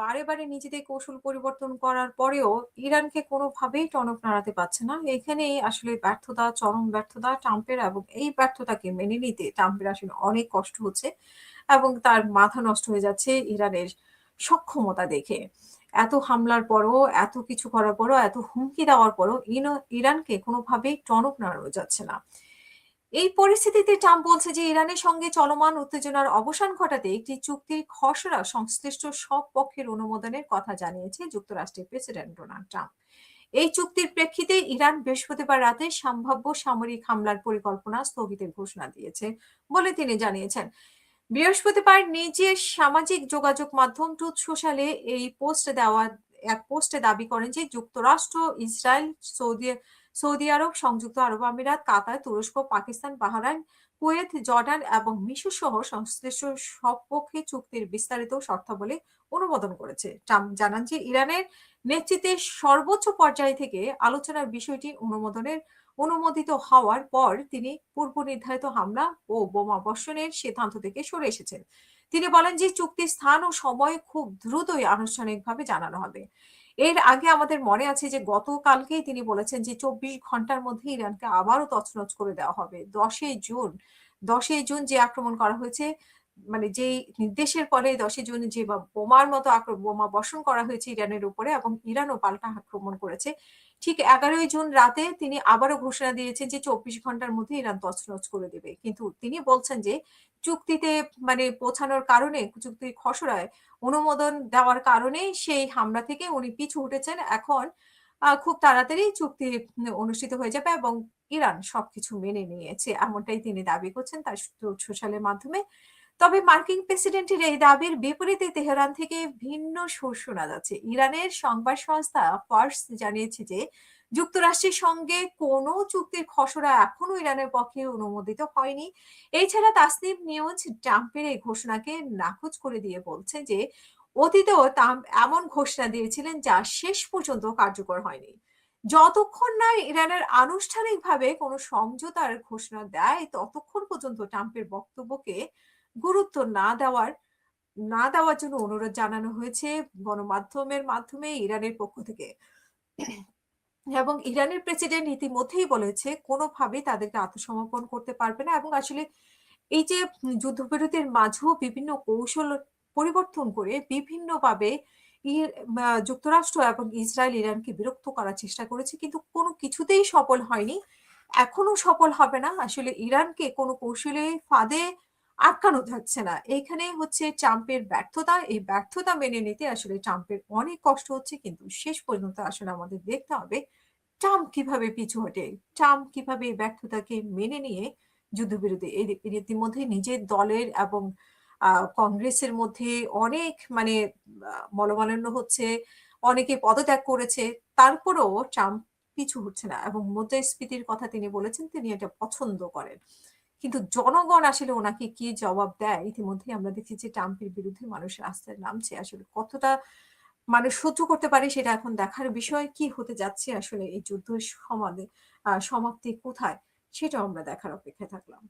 বারে বারে নিজেদের কৌশল পরিবর্তন করার পরেও ইরানকে কোনোভাবেই টনক নাড়াতে পারছে না। এখানেই আসলে ব্যর্থতা, চরম ব্যর্থতা ট্রাম্পের, এবং এই ব্যর্থতাকে মেনে নিতে ট্রাম্পের আসলে অনেক কষ্ট হচ্ছে এবং তার মাথা নষ্ট হয়ে যাচ্ছে ইরানের সক্ষমতা দেখে। এত হামলার পরও, এত কিছু করার পরও, এত হুমকি দেওয়ার পরও ইরানকে কোনোভাবেই টনক নাড়ানো যাচ্ছে না। এই পরিস্থিতিতে ট্রাম্প বলছে যে ইরানের সঙ্গে চলমান উত্তেজনার অবসান ঘটাতে একটি চুক্তির খসড়া সংশ্লিষ্ট সব পক্ষের অনুমোদনের কথা জানিয়েছে যুক্তরাষ্ট্রের প্রেসিডেন্ট ডোনাল্ড ট্রাম্প। এই চুক্তির প্রেক্ষিতে ইরান বৃহস্পতিবার রাতে সম্ভাব্য সামরিক হামলার পরিকল্পনা স্থগিতের ঘোষণা দিয়েছে বলে তিনি জানিয়েছেন। বৃহস্পতিবার নিজের সামাজিক যোগাযোগ মাধ্যম ট্রুথ সোশ্যালে এক পোস্টে দাবি করেন যে যুক্তরাষ্ট্র, ইসরায়েল, সৌদি সৌদি আরব, সংযুক্ত আরব আমিরাত, কাতার, তুরস্ক, পাকিস্তান, বাহরাইন, কুয়েত, জর্ডান এবং মিশর সহ সংশ্লিষ্ট সব পক্ষে চুক্তির বিস্তারিত শর্তাবলী অনুমোদন করেছে। ট্রাম্প জানান যে ইরানের নেতৃত্বে সর্বোচ্চ পর্যায় থেকে আলোচনার বিষয়টি অনুমোদিত হওয়ার পর তিনি পূর্ব নির্ধারিত হামলা ও বোমা বর্ষণের সিদ্ধান্ত থেকে সরে এসেছেন। তিনি বলেন যে চুক্তির স্থান ও সময় খুব দ্রুতই আনুষ্ঠানিকভাবে জানানো হবে। এর আগে আমাদের মনে আছে যে গতকালকেই তিনি বলেছেন যে ২৪ ঘন্টার মধ্যে ইরানকে আবারও তছনছ করে দেওয়া হবে। ১০ই জুন যে আক্রমণ করা হয়েছে, মানে যেই নির্দেশের পরে ১০ই জুন যে বোমার মতো বোমা বর্ষণ করা হয়েছে ইরানের উপরে এবং ইরানও পাল্টা আক্রমণ করেছে। ঠিক ১১ই জুন রাতে তিনি আবারও ঘোষণা দিয়েছেন যে ২৪ ঘন্টার মধ্যে ইরান তছনছ করে দেবে। কিন্তু তিনি বলছেন যে চুক্তিতে পৌঁছানোর কারণে, চুক্তির খসড়ায় অনুমোদন দেওয়ার কারণে সেই হামলা থেকে উনি পিছু উঠেছেন। এখন খুব তাড়াতাড়ি চুক্তি অনুষ্ঠিত হয়ে যাবে এবং ইরান সবকিছু মেনে নিয়েছে। এমনটাই তিনি দাবি করছেন তার সোশ্যালের মাধ্যমে। তবে মার্কিন প্রেসিডেন্টের এই দাবির বিপরীতে তেহরান থেকে ভিন্ন সুর শোনা যাচ্ছে। ইরানের সংবাদ সংস্থা ফার্স জানিয়েছে যে যুক্তরাষ্ট্রের সঙ্গে কোনো চুক্তির খসড়া এখনো ইরানের পক্ষে অনুমোদিত হয়নি। এছাড়া তাসনিম নিউজ ট্রাম্পের এই ঘোষণাকে নাকচ করে দিয়ে বলছে যে অতীতেও ট্রাম্প এমন ঘোষণা দিয়েছিলেন যা শেষ পর্যন্ত কার্যকর হয়নি। যতক্ষণ না ইরানের আনুষ্ঠানিকভাবে কোনো সমঝোতার ঘোষণা দেয় ততক্ষণ পর্যন্ত ট্রাম্পের বক্তব্যকে গুরুত্ব না দেওয়ার জন্য অনুরোধ জানানো হয়েছে গণমাধ্যমের মাধ্যমে ইরানের পক্ষ থেকে। এবং ইরানের প্রেসিডেন্ট ইতিমধ্যেই বলেছে কোনোভাবেই তাদেরকে আত্মসমর্পণ করতে পারবে না, এবং আসলে এই যে যুদ্ধবিরতির মাঝেও বিভিন্ন কৌশল পরিবর্তন করে বিভিন্নভাবে যুক্তরাষ্ট্র এবং ইসরায়েল ইরানকে বিরক্ত করার চেষ্টা করেছে, কিন্তু কোনো কিছুতেই সফল হয়নি, এখনো সফল হবে না। আসলে ইরানকে কোনো কৌশলে ফাঁদে আটকানো যাচ্ছে না। এইখানে হচ্ছে ট্রাম্পের ব্যর্থতা। এই ব্যর্থতা মেনে নিতে আসলে ট্রাম্পের অনেক কষ্ট হচ্ছে, কিন্তু শেষ পর্যন্ত আসলে আমাদের দেখতে হবে ট্রাম্প কিভাবে পিছু হটে, ট্রাম্প কিভাবে এই ব্যর্থতাকে মেনে নিয়ে যুদ্ধবিরতি ইতিমধ্যে নিজের দলের এবং কংগ্রেসের মধ্যে অনেক মনোমালিন্য হচ্ছে, অনেকে পদত্যাগ করেছে, তারপরেও ট্রাম্প পিছু হচ্ছে না এবং মুদ্রাস্ফীতির কথা তিনি বলেছেন তিনি এটা পছন্দ করেন। কিন্তু জনগণ আসলে ওনাকে কি জবাব দেয়, ইতিমধ্যেই আমরা দেখছি যে ট্রাম্পের বিরুদ্ধে মানুষ রাস্তায় নামছে। আসলে কতটা মানুষ সহ্য করতে পারে সেটা এখন দেখার বিষয়। কি হতে যাচ্ছে আসলে এই যুদ্ধের সমাপ্তি কোথায়, সেটাও আমরা দেখার অপেক্ষায় থাকলাম।